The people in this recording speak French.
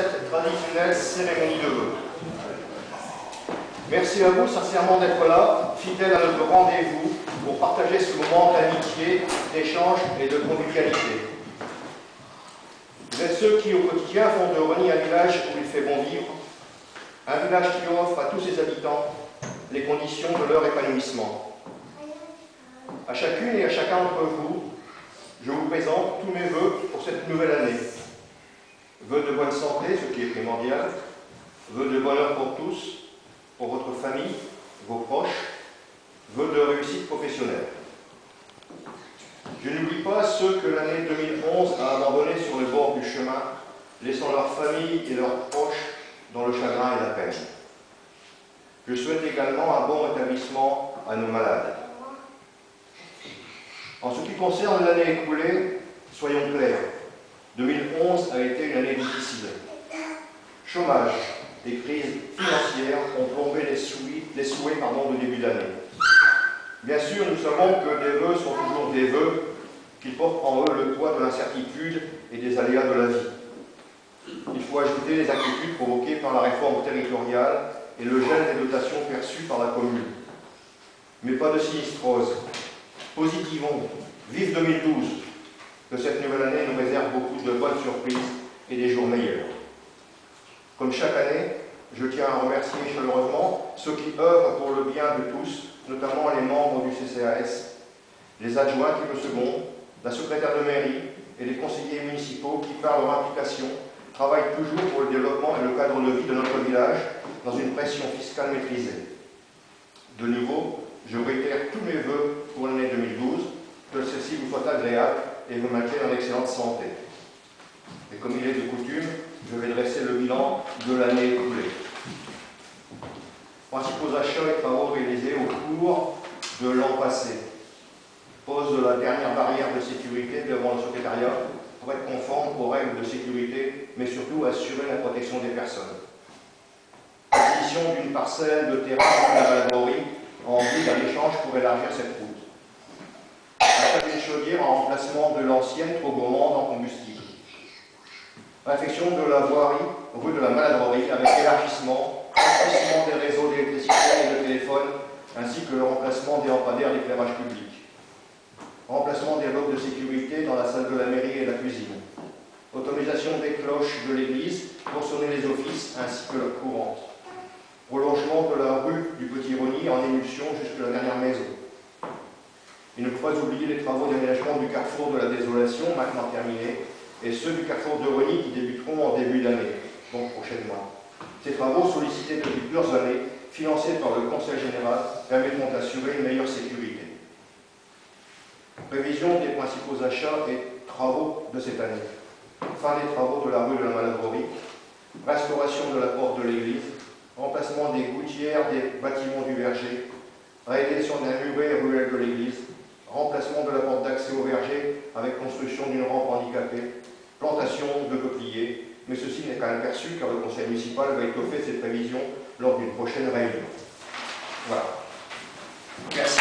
cette traditionnelle cérémonie de vœux. Merci à vous sincèrement d'être là, fidèles à notre rendez-vous, pour partager ce moment d'amitié, d'échange et de convivialité. Vous êtes ceux qui, au quotidien, font de Rosny un village où il fait bon vivre, un village qui offre à tous ses habitants les conditions de leur épanouissement. À chacune et à chacun d'entre vous, je vous présente tous mes vœux pour cette nouvelle année. Vœux de bonne santé, ce qui est primordial, vœux de bonheur pour tous, pour votre famille, vos proches, vœux de réussite professionnelle. Je n'oublie pas ceux que l'année 2011 a abandonnés sur le bord du chemin, laissant leur famille et leurs proches dans le chagrin et la peine. Je souhaite également un bon rétablissement à nos malades. En ce qui concerne l'année écoulée, soyons clairs, 2011 a été une année difficile. Chômage et crise financière ont plombé les souhaits de début d'année. Bien sûr, nous savons que des vœux sont toujours des vœux, qu'ils portent en eux le poids de l'incertitude et des aléas de la vie. Il faut ajouter les inquiétudes provoquées par la réforme territoriale et le gel des dotations perçues par la commune. Mais pas de sinistrose. Positivons, vive 2012, que cette nouvelle année nous réserve beaucoup de bonnes surprises et des jours meilleurs. Comme chaque année, je tiens à remercier chaleureusement ceux qui œuvrent pour le bien de tous, notamment les membres du CCAS, les adjoints qui me secondent, la secrétaire de mairie et les conseillers municipaux qui, par leur implication, travaillent toujours pour le développement et le cadre de vie de notre village dans une pression fiscale maîtrisée. De nouveau, je réitère tous mes vœux pour l'année 2012, que celle-ci vous soit agréable et vous maintienne en excellente santé. Et comme il est de coutume, je vais dresser le bilan de l'année écoulée. Principaux achats et travaux réalisés au cours de l'an passé. Pose de la dernière barrière de sécurité devant le secrétariat pour être conforme aux règles de sécurité, mais surtout assurer la protection des personnes. Acquisition d'une parcelle de terrain dans la Malabrorie en vue d'un échange pour élargir cette route. Achat d'une chaudière en remplacement de l'ancienne trop gourmande en combustible. Réfection de la voirie rue de la Malabrorie avec élargissement, remplacement des réseaux d'électricité et de téléphone, ainsi que le remplacement des lampadaires d'éclairage public. Remplacement des blocs de sécurité dans la salle de la mairie et la cuisine. Autorisation des cloches de l'église pour sonner les offices ainsi que leur courante. Prolongement de la rue du Petit Rosny en émulsion jusqu'à la dernière maison. Et ne faut pas oublier les travaux d'aménagement du carrefour de la Désolation, maintenant terminés, et ceux du carrefour de Rosny qui débuteront en début d'année, donc prochainement. Ces travaux, sollicités depuis plusieurs années, financés par le Conseil général, permettront d'assurer une meilleure sécurité. Révision des principaux achats et travaux de cette année. Fin des travaux de la rue de la Malabrorie, restauration de la porte de l'église, remplacement des gouttières des bâtiments du verger, réalisation d'un muret ruelle de l'église, remplacement de la porte d'accès au verger avec construction d'une rampe handicapée, plantation de peupliers, mais ceci n'est qu'un aperçu car le conseil municipal va étoffer ses prévisions lors d'une prochaine réunion. Voilà. Merci.